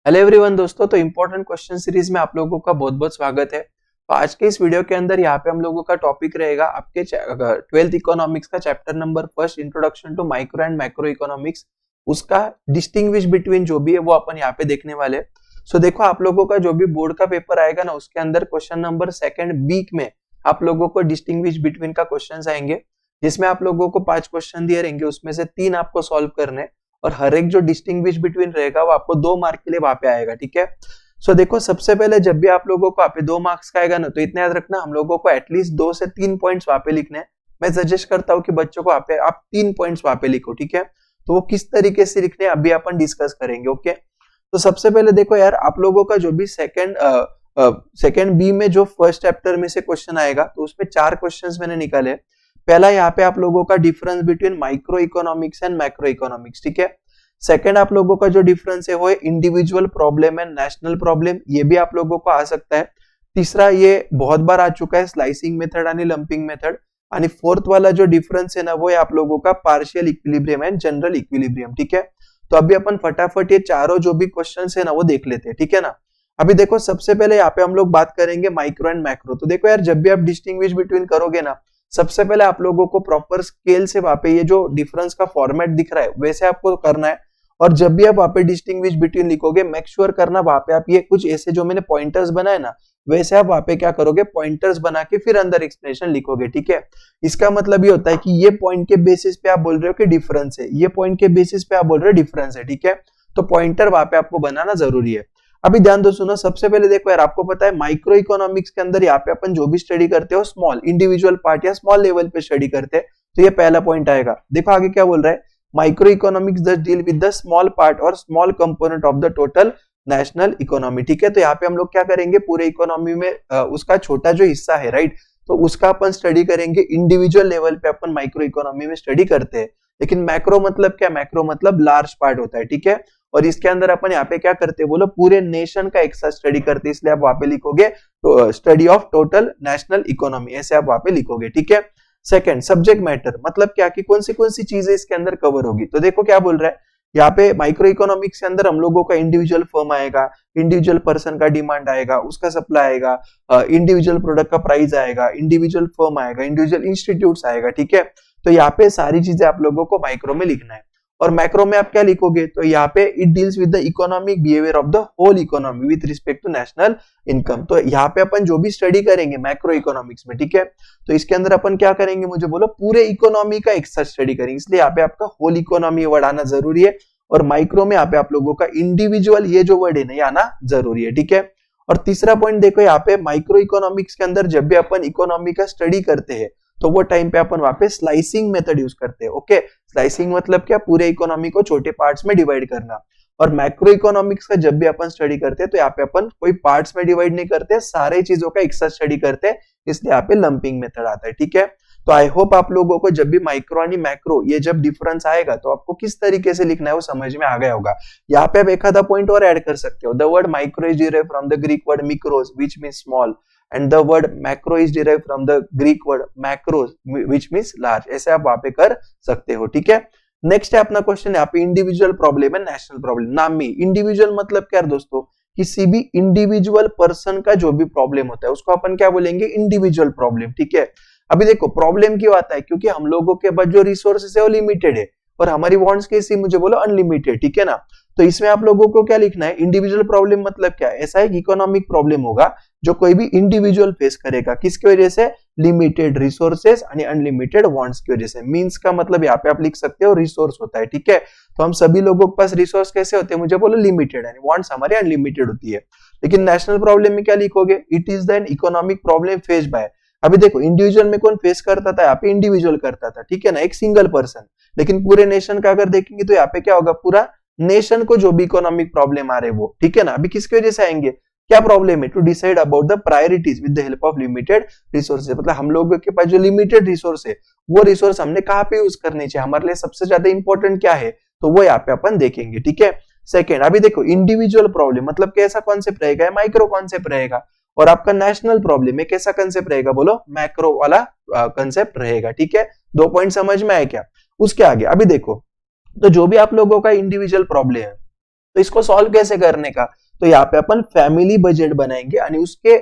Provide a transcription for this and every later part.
Hello everyone दोस्तों, तो important question series में आप लोगों का बहुत बहुत स्वागत है। तो आज के इस वीडियो के अंदर यहाँ पे हम लोगों का टॉपिक रहेगा आपके 12th इकोनॉमिक्स का chapter number first, introduction to micro and macro economics. उसका डिस्टिंग्विश बिटवीन जो भी है वो अपन यहाँ पे देखने वाले। सो देखो, आप लोगों का जो भी बोर्ड का पेपर आएगा ना, उसके अंदर क्वेश्चन नंबर सेकंड वीक में आप लोगों को डिस्टिंग्विश बिटवीन का क्वेश्चन आएंगे, जिसमें आप लोगों को 5 क्वेश्चन दिए रहेंगे, उसमें से 3 आपको सॉल्व करने, और हर एक जो डिस्टिंग्विश बिटवीन रहेगा वो आपको 2 मार्क के लिए वहां पे आएगा। ठीक है। सो देखो, सबसे पहले जब भी आप लोगों को वहां पे 2 मार्क्स का आएगा ना, तो इतना याद रखना, हम लोगों को एटलीस्ट 2 से 3 पॉइंट्स वहां पे लिखने हैं। मैं सजेस्ट करता हूँ कि बच्चों को वहां पे आप 3 पॉइंट्स वहां पे लिखो। ठीक है। तो वो किस तरीके से लिखने अभी अपन डिस्कस करेंगे। ओके। तो सबसे पहले देखो यार, आप लोगों का जो भी सेकेंड बी में जो फर्स्ट चैप्टर में से क्वेश्चन आएगा, तो उसमें 4 क्वेश्चंस मैंने निकाले। पहला यहाँ पे आप लोगों का difference between micro economics and macro economics. ठीक है। सेकंड आप लोगों का जो डिफरेंस है वो है individual problem and national problem, ये भी आप लोगों को आ सकता है। तीसरा, ये बहुत बार आ चुका है, स्लाइसिंग मेथड आणि लंपिंग मेथड। आणि फोर्थ वाला जो डिफरेंस है ना, वो है आप लोगों का partial equilibrium and general equilibrium. ठीक है। तो अभी अपन फटाफट ये चारों जो भी क्वेश्चन है ना वो देख लेते हैं। ठीक है ना। अभी देखो, सबसे पहले यहाँ पे हम लोग बात करेंगे माइक्रो एंड मैक्रो। तो देखो यार, जब भी आप डिस्टिंग्विश बिटवीन करोगे ना, सबसे पहले आप लोगों को प्रॉपर स्केल से वहां पे ये जो डिफरेंस का फॉर्मेट दिख रहा है वैसे आपको करना है। और जब भी आप वहां पे डिस्टिंग्विश बिटवीन लिखोगे, मेक श्योर करना वहां पे आप ये कुछ ऐसे जो मैंने पॉइंटर्स बनाए ना, वैसे आप वहां पे क्या करोगे, पॉइंटर्स बना के फिर अंदर एक्सप्लेनेशन लिखोगे। ठीक है। इसका मतलब ये होता है कि ये पॉइंट के बेसिस पे आप बोल रहे हो कि डिफरेंस है, ये पॉइंट के बेसिस पे आप बोल रहे हो डिफरेंस है। ठीक है। तो पॉइंटर वहां पे आपको बनाना जरूरी है। अभी ध्यान दो, सुनो। सबसे पहले देखो यार, आपको पता है माइक्रो इकोनॉमिक्स के अंदर यहाँ पे अपन जो भी स्टडी करते हो स्मॉल इंडिविजुअल पार्ट या स्मॉल लेवल पे स्टडी करते हैं। तो ये पहला पॉइंट आएगा। देखो आगे क्या बोल रहा है, micro economics does deal with the small part और small component of the total national economy. ठीक है। तो यहाँ पे हम लोग क्या करेंगे, पूरे इकोनॉमी में उसका छोटा जो हिस्सा है, राइट, तो उसका अपन स्टडी करेंगे। इंडिविजुअल लेवल पे अपन माइक्रो इकोनॉमी में स्टडी करते हैं। लेकिन मैक्रो मतलब क्या, मैक्रो मतलब लार्ज पार्ट होता है। ठीक है। और इसके अंदर अपन यहाँ पे क्या करते हैं बोलो, पूरे नेशन का एक साथ स्टडी करते हैं, इसलिए आप वहां पे लिखोगे तो study of total national economy, ऐसे आप वहां पे लिखोगे। ठीक है। सेकंड, सब्जेक्ट मैटर मतलब क्या कि कौन सी चीजें इसके अंदर कवर होगी। तो देखो क्या बोल रहा है यहाँ पे, माइक्रो इकोनॉमिक्स के अंदर हम लोगों का इंडिविजुअल फर्म आएगा, इंडिविजुअल पर्सन का डिमांड आएगा, उसका सप्लाई आएगा, इंडिविजुअल प्रोडक्ट का प्राइस आएगा, इंडिविजुअल फर्म आएगा, इंडिविजुअल इंस्टीट्यूट्स आएगा। ठीक है। तो यहाँ पे सारी चीजें आप लोगों को माइक्रो में लिखना है। और मैक्रो में आप क्या लिखोगे, तो यहाँ पे it deals with the economic behaviour of the whole economy with respect to national income. तो यहाँ पे अपन जो भी स्टडी करेंगे मैक्रो इकोनॉमिक्स में, ठीक है, तो इसके अंदर अपन क्या करेंगे, मुझे बोलो, पूरे इकोनॉमी का एक साथ स्टडी करेंगे, इसलिए यहाँ पे आपका होल इकोनॉमी वर्ड आना जरूरी है। और माइक्रो में यहाँ पे आप लोगों का इंडिविजुअल ये जो वर्ड है ना, ये आना जरूरी है। ठीक है। और तीसरा पॉइंट देखो, यहाँ पे माइक्रो इकोनॉमिक्स के अंदर जब भी अपन इकोनॉमी का स्टडी करते हैं, तो वो टाइम पे अपन वहां पे स्लाइसिंग मेथड यूज करते हैं। ओके। स्लाइसिंग मतलब क्या, पूरे इकोनॉमी को छोटे पार्ट्स में डिवाइड करना। और मैक्रो इकोनॉमिक्स का जब भी अपन स्टडी करते हैं, तो यहाँ पे अपन कोई पार्ट्स में डिवाइड नहीं करते, सारे चीजों का एक साथ स्टडी करते हैं, इसलिए यहाँ पे लंपिंग मेथड आता है। ठीक है। तो आई होप आप लोगों को जब भी माइक्रो आणि मैक्रो ये जब डिफरेंस आएगा, तो आपको किस तरीके से लिखना है वो समझ में आ गया होगा। यहाँ पे आप एक आधा पॉइंट और ऐड कर सकते हो। The word micro is derived from the Greek word mikros which means small, and the word macro is derived from the Greek word macros which means large। ऐसे आप वहां पे कर सकते हो। ठीक है। नेक्स्ट है अपना क्वेश्चन, यहाँ पे इंडिविजुअल प्रॉब्लम है, नेशनल प्रॉब्लम। नाम में इंडिविजुअल मतलब क्या है दोस्तों, किसी भी इंडिविजुअल पर्सन का जो भी प्रॉब्लम होता है उसको अपन क्या बोलेंगे, इंडिविजुअल प्रॉब्लम। ठीक है। अभी देखो, प्रॉब्लम क्यों आता है, क्योंकि हम लोगों के पास जो रिसोर्सेस है वो लिमिटेड है, और हमारी वांट्स कैसी, मुझे बोलो, अनलिमिटेड। ठीक है ना। तो इसमें आप लोगों को क्या लिखना है, इंडिविजुअल प्रॉब्लम मतलब क्या, ऐसा एक इकोनॉमिक प्रॉब्लम होगा जो कोई भी इंडिविजुअल फेस करेगा, किसकी वजह से, लिमिटेड रिसोर्सेस आणि अनलिमिटेड वांट्स की वजह से। मींस का मतलब यहाँ पे आप लिख सकते हो रिसोर्स होता है। ठीक है। तो हम सभी लोगों के पास रिसोर्स कैसे होते हैं, मुझे बोलो, लिमिटेड, यानी वांट्स हमारे अनलिमिटेड होती है। लेकिन नेशनल प्रॉब्लम में क्या लिखोगे, it is the economic problem face by. अभी देखो, इंडिविजुअल में कौन फेस करता था, यहाँ पे इंडिविजुअल करता था, ठीक है ना, एक सिंगल पर्सन। लेकिन पूरे नेशन का अगर देखेंगे तो यहाँ पे क्या होगा, पूरा नेशन को जो भी इकोनॉमिक प्रॉब्लम आ रहे वो, ठीक है ना। अभी किसकी वजह से आएंगे, क्या प्रॉब्लम है, to decide about the priorities with the help of limited resources. मतलब हम लोगों के पास जो लिमिटेड रिसोर्स है, वो रिसोर्स हमने कहाँ पे यूज करने चाहिए, हमारे लिए सबसे ज्यादा इंपॉर्टेंट क्या है, तो वो यहाँ पे अपन देखेंगे। ठीक है। सेकेंड, अभी देखो, इंडिविजुअल प्रॉब्लम मतलब कैसा कॉन्सेप्ट रहेगा, माइक्रो कॉन्सेप्ट रहेगा। और आपका नेशनल प्रॉब्लम में कैसा कंसेप्ट रहेगा, बोलो, मैक्रो वाला कंसेप्ट रहेगा। ठीक है। 2 पॉइंट समझ में आए क्या। उसके आगे अभी देखो, तो जो भी आप लोगों का इंडिविजुअल प्रॉब्लम है, तो इसको सॉल्व कैसे करने का, तो यहाँ पे अपन फैमिली बजट बनाएंगे और उसके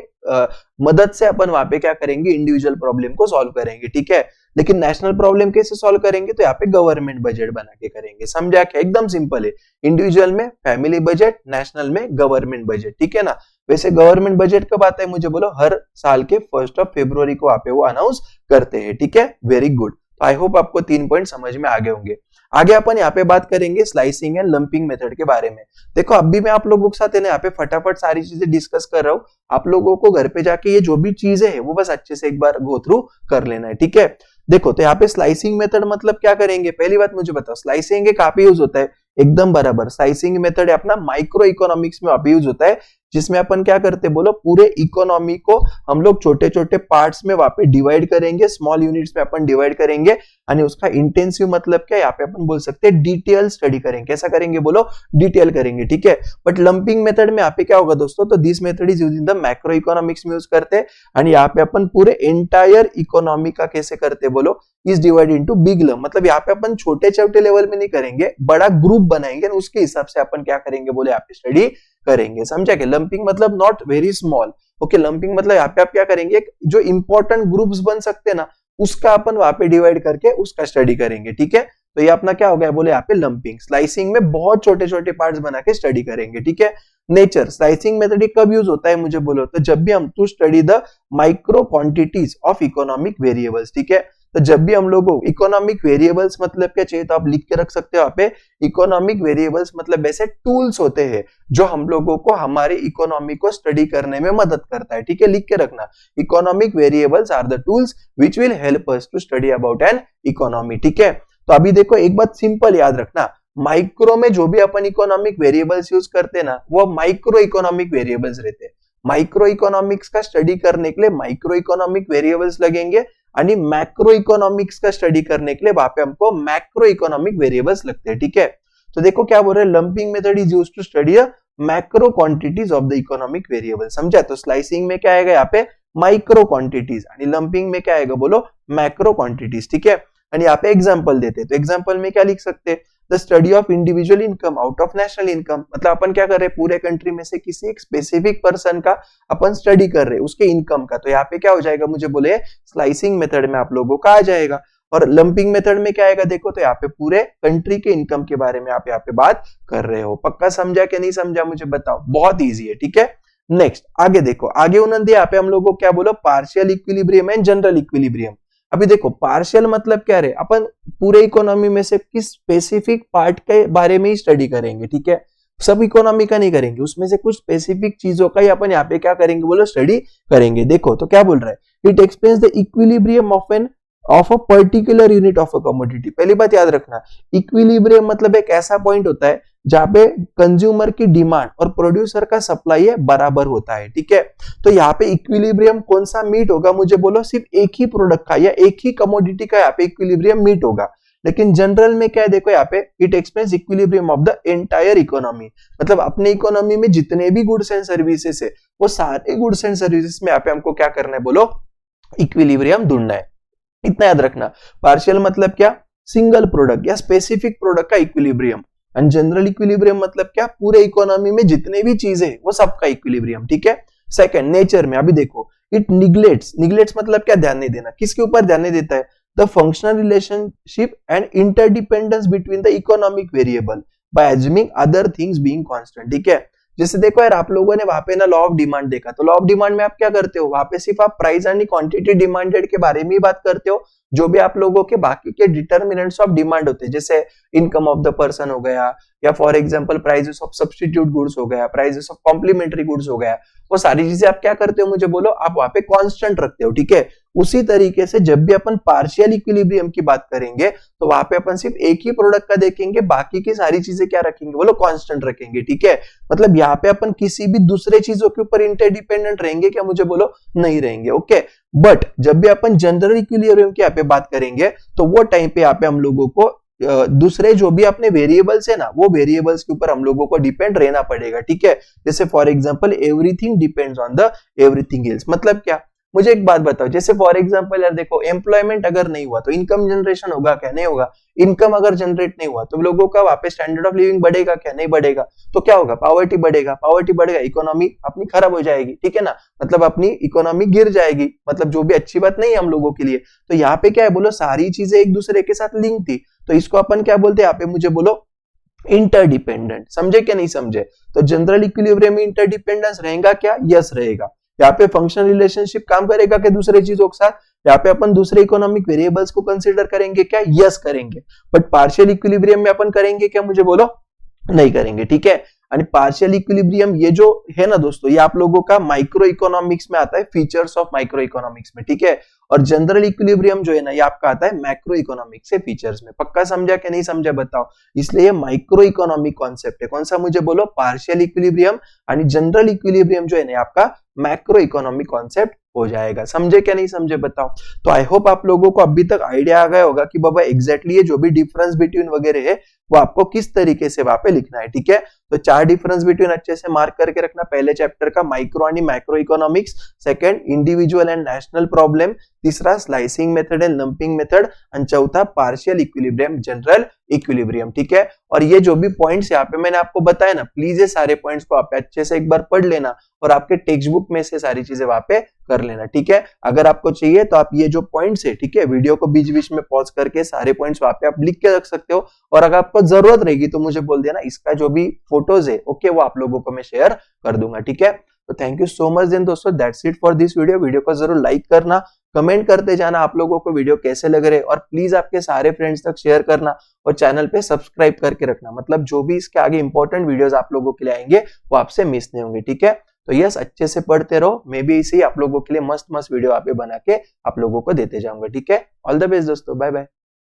मदद से अपन वहां पे क्या करेंगे, इंडिविजुअल प्रॉब्लम को सॉल्व करेंगे, ठीक है। लेकिन नेशनल प्रॉब्लम कैसे सॉल्व करेंगे, तो यहाँ पे गवर्नमेंट बजट बना के करेंगे। समझा क्या, एकदम सिंपल है। इंडिविजुअल में फैमिली बजट, नेशनल में गवर्नमेंट बजट, ठीक है ना। वैसे गवर्नमेंट बजट कब आता है मुझे बोलो, हर साल के 1 फरवरी को आप वो अनाउंस करते हैं, ठीक है। Very good. आई होप आपको 3 पॉइंट समझ में आ गए होंगे। आगे अपन यहाँ पे बात करेंगे स्लाइसिंग एंड लंपिंग मेथड के बारे में। देखो अभी मैं आप लोगों के साथ यहाँ पे फटाफट सारी चीजें डिस्कस कर रहा हूँ, आप लोगों को घर पे जाके ये जो भी चीजें है वो बस अच्छे से एक बार गो थ्रू कर लेना है, ठीक है। देखो तो यहाँ पे स्लाइसिंग मेथड मतलब क्या करेंगे, पहली बात मुझे बताओ, स्लाइसिंग कहाँ पे यूज होता है, एकदम बराबर स्लाइसिंग मेथड अपना माइक्रो इकोनॉमिक्स में वहां पे यूज होता है, जिसमें अपन क्या करते हैं बोलो, पूरे इकोनॉमी को हम लोग छोटे छोटे पार्ट्स में वहां पे डिवाइड करेंगे, स्मॉल यूनिट्स में अपन डिवाइड करेंगे, और उसका इंटेंसिव मतलब क्या, यहाँ पे अपन बोल सकते हैं डिटेल स्टडी करेंगे। कैसा करेंगे बोलो, डिटेल करेंगे, ठीक है। बट लंपिंग मेथड में यहाँ पे क्या होगा दोस्तों, तो this method is use in the macro economics में यूज करते हैं, और यहाँ पे अपन पूरे एंटायर इकोनॉमी का कैसे करते हैं बोलो, is divide into big lump, मतलब यहाँ पे अपन छोटे छोटे लेवल में नहीं करेंगे, बड़ा ग्रुप बनाएंगे, उसके हिसाब से अपन क्या करेंगे बोले, यहाँ पे स्टडी करेंगे। समझा क्या, लंपिंग मतलब not very small, okay. Lumping मतलब यहाँ पे आप क्या करेंगे, जो इंपॉर्टेंट ग्रुप्स बन सकते हैं ना, उसका अपन वहां पे डिवाइड करके उसका स्टडी करेंगे, ठीक है। तो ये अपना क्या हो गया बोले, यहाँ पे लंपिंग। स्लाइसिंग में बहुत छोटे छोटे पार्ट्स बना के स्टडी करेंगे, ठीक है। नेचर, स्लाइसिंग मेथड कब यूज होता है मुझे बोलो, तो जब भी हम to study the micro quantities of economic variables, ठीक है। तो जब भी हम लोगों इकोनॉमिक वेरिएबल्स मतलब क्या चाहिए, तो आप लिख के रख सकते हो यहाँ पे, इकोनॉमिक वेरिएबल्स मतलब ऐसे टूल्स होते हैं जो हम लोगों को हमारे इकोनॉमी को स्टडी करने में मदद करता है, ठीक है। लिख के रखना, economic variables are the tools which will help us to study about an economy, ठीक है। तो अभी देखो एक बात सिंपल याद रखना, माइक्रो में जो भी अपन इकोनॉमिक वेरिएबल्स यूज करते हैं ना, वो माइक्रो इकोनॉमिक वेरिएबल्स रहते हैं। माइक्रो इकोनॉमिक्स का स्टडी करने के लिए माइक्रो इकोनॉमिक वेरिएबल्स लगेंगे, यानी मैक्रो इकोनॉमिक्स का स्टडी करने के लिए वहां पे हमको मैक्रो इकोनॉमिक वेरिएबल्स लगते हैं, ठीक है। तो देखो क्या बोल रहे हैं, lumping method is used to study macro quantities of the economic variable. समझा, तो स्लाइसिंग में क्या आएगा यहाँ पे, माइक्रो क्वांटिटीज, यानी लंपिंग में क्या आएगा बोलो, मैक्रो क्वांटिटीज, ठीक है। और यहाँ पे एग्जांपल देते हैं, तो एग्जांपल में क्या लिख सकते हैं, the study of individual income out of national income, मतलब अपन क्या कर रहे हैं, पूरे कंट्री में से किसी एक स्पेसिफिक पर्सन का अपन स्टडी कर रहे हैं, उसके इनकम का। तो यहाँ पे क्या हो जाएगा मुझे बोले, स्लाइसिंग मेथड में आप लोगों का आ जाएगा। और लंपिंग मेथड में क्या आएगा देखो, तो यहाँ पे पूरे कंट्री के इनकम के बारे में आप यहाँ पे बात कर रहे हो। पक्का समझा कि नहीं समझा मुझे बताओ, बहुत ईजी है, ठीक है। नेक्स्ट आगे देखो, आगे उन्होंने यहाँ पे हम लोग को क्या बोलो, partial equilibrium and general equilibrium. अभी देखो पार्शियल मतलब क्या है, अपन पूरे इकोनॉमी में से किस स्पेसिफिक पार्ट के बारे में ही स्टडी करेंगे, ठीक है। सब इकोनॉमी का नहीं करेंगे, उसमें से कुछ स्पेसिफिक चीजों का ही अपन यहाँ पे क्या करेंगे बोलो, स्टडी करेंगे। देखो तो क्या बोल रहा है, it explains the equilibrium of a particular unit of a commodity. पहली बात याद रखना, इक्विलिब्रियम मतलब एक ऐसा पॉइंट होता है जहां पे कंज्यूमर की डिमांड और प्रोड्यूसर का सप्लाई है बराबर होता है, ठीक है। तो यहाँ पे इक्विलिब्रियम कौन सा मीट होगा मुझे बोलो, सिर्फ एक ही प्रोडक्ट का या एक ही कमोडिटी का यहाँ पे इक्विलिब्रियम मीट होगा। लेकिन जनरल में क्या है देखो, यहाँ पे it explains equilibrium of the entire economy, मतलब अपने इकोनॉमी में जितने भी गुड्स एंड सर्विसेज है, वो सारे गुड्स एंड सर्विसेज में यहाँ पे हमको क्या करना है बोलो, इक्विलिब्रियम ढूंढना है। इतना याद रखना। पार्शियल मतलब क्या, सिंगल प्रोडक्ट या स्पेसिफिक प्रोडक्ट का इक्विलिब्रियम, एंड जनरल इक्विलिब्रियम मतलब क्या, पूरे इकोनॉमी में जितने भी चीजें वो सबका इक्विलिब्रियम, ठीक है। सेकंड, नेचर में अभी देखो, इट निग्लेट्स मतलब क्या, ध्यान नहीं देना। किसके ऊपर ध्यान नहीं देता है, the functional relationship and interdependence between the economic variable bye assuming other things being constant, ठीक है। जैसे देखो यार, आप लोगों ने वहां पे ना लॉ ऑफ डिमांड देखा, तो लॉ ऑफ डिमांड में आप क्या करते हो, वहां पे सिर्फ आप प्राइस एंड क्वांटिटी डिमांडेड के बारे में ही बात करते हो। जो भी आप लोगों के बाकी के डिटर्मिनेंट्स ऑफ डिमांड होते हैं, जैसे इनकम ऑफ द पर्सन हो गया, या for example prices of substitute goods हो गया, प्राइसेस ऑफ कॉम्प्लीमेंट्री गुड्स हो गया, वो सारी चीजें आप क्या करते हो मुझे बोलो, आप वहां पे कांस्टेंट रखते हो, ठीक है। उसी तरीके से जब भी अपन पार्शियल इक्विलिब्रियम की बात करेंगे, तो वहां पे अपन सिर्फ एक ही प्रोडक्ट का देखेंगे, बाकी की सारी चीजें क्या रखेंगे बोलो, कांस्टेंट रखेंगे, ठीक है। मतलब यहाँ पे अपन किसी भी दूसरे चीजों के ऊपर इंटरडिपेंडेंट रहेंगे क्या मुझे बोलो, नहीं रहेंगे, ओके। बट जब भी अपन जनरल इक्विलिब्रियम की यहाँ पे बात करेंगे, तो वो टाइम पे यहाँ पे हम लोगों को दूसरे जो भी अपने वेरिएबल्स है ना, वो वेरिएबल्स के ऊपर हम लोगों को डिपेंड रहना पड़ेगा, ठीक है। जैसे for example everything depends on the everything else, मतलब क्या, मुझे एक बात बताओ, जैसे फॉर एग्जांपल यार देखो, एम्प्लॉयमेंट अगर नहीं हुआ तो इनकम जनरेशन होगा क्या? नहीं होगा। इनकम अगर जनरेट नहीं हुआ तो लोगों का वापस स्टैंडर्ड ऑफ लिविंग बढ़ेगा क्या? नहीं बढ़ेगा। तो क्या होगा? पावर्टी बढ़ेगा। पावर्टी बढ़ेगा, इकोनॉमी अपनी खराब हो जाएगी, ठीक है ना, मतलब अपनी इकोनॉमी गिर जाएगी, मतलब जो भी अच्छी बात नहीं है हम लोगों के लिए। तो यहाँ पे क्या है, बोलो सारी चीजें एक दूसरे के साथ लिंक थी, तो इसको अपन क्या बोलते हैं यहाँ पे, मुझे बोलो इंटरडिपेंडेंट। समझे क्या नहीं समझे? तो जनरल इक्विलिब्रियम में इंटरडिपेंडेंस रहेगा क्या? यस रहेगा। यहाँ पे फंक्शनल रिलेशनशिप काम करेगा क्या दूसरे चीजों के साथ? यहाँ पे अपन दूसरे इकोनॉमिक वेरिएबल्स को कंसीडर करेंगे क्या? यस करेंगे। बट पार्शियल इक्विलिब्रियम में अपन करेंगे क्या? मुझे बोलो, नहीं करेंगे, ठीक है। और पार्शियल इक्विलिब्रियम ये जो है ना दोस्तों, ये आप लोगों का माइक्रो इकोनॉमिक्स में आता है, फीचर्स ऑफ माइक्रो इकोनॉमिक्स में, ठीक है। और जनरल इक्विलिब्रियम जो है ना, ये आपका आता है मैक्रो इकोनॉमिक्स से फीचर्स में। पक्का समझा कि नहीं समझा बताओ? इसलिए ये माइक्रो इकोनॉमिक कॉन्सेप्ट है। कौन सा? मुझे बोलो, पार्शियल इक्विलिब्रियम। और जनरल इक्विलिब्रियम जो है ना, आपका मैक्रो इकोनॉमिक कॉन्सेप्ट हो जाएगा। समझे क्या नहीं समझे बताओ? तो आई होप आप लोगों को अभी तक आइडिया आ गया होगा कि बाबा एग्जैक्टली ये जो भी डिफरेंस बिटवीन वगैरह है वो आपको किस तरीके से वहां पे लिखना है, ठीक है। तो 4 डिफरेंस बिटवीन अच्छे से मार्क करके रखना। पहले चैप्टर का micro and macro economics, second individual and national problem, तीसरा slicing method and lumping method, और चौथा पार्शियल इक्विलिब्रियम, जनरल इक्विलिब्रियम, ठीक है। और ये जो भी पॉइंट्स यहाँ पे मैंने आपको बताया ना, प्लीज ये सारे पॉइंट्स को आप अच्छे से एक बार पढ़ लेना और आपके टेक्स्ट बुक में से सारी चीजें वहां पे कर लेना, ठीक है। अगर आपको चाहिए तो आप ये जो पॉइंट्स है, ठीक है, वीडियो को बीच बीच में पॉज करके सारे पॉइंट्स वहां पे आप लिख के रख सकते हो। और अगर आपको जरूरत रहेगी तो मुझे बोल देना, इसका जो भी फोटोज है ओके वो आप लोगों को मैं शेयर कर दूंगा, ठीक है। तो thank you so much then दोस्तों, that's it for this video. Video को जरूर लाइक करना, कमेंट करते जाना आप लोगों को वीडियो कैसे लग रहे, और प्लीज आपके सारे फ्रेंड्स तक शेयर करना, और चैनल पे सब्सक्राइब करके रखना, मतलब जो भी इसके आगे इंपॉर्टेंट वीडियोस आप लोगों के लिए आएंगे वो आपसे मिस नहीं होंगे, ठीक है। तो यस, अच्छे से पढ़ते रहो, मैं भी इसे आप लोगों के लिए मस्त मस्त वीडियो आप बना के आप लोगों को देते जाऊंगा, ठीक है। ऑल द बेस्ट दोस्तों, बाय बाय।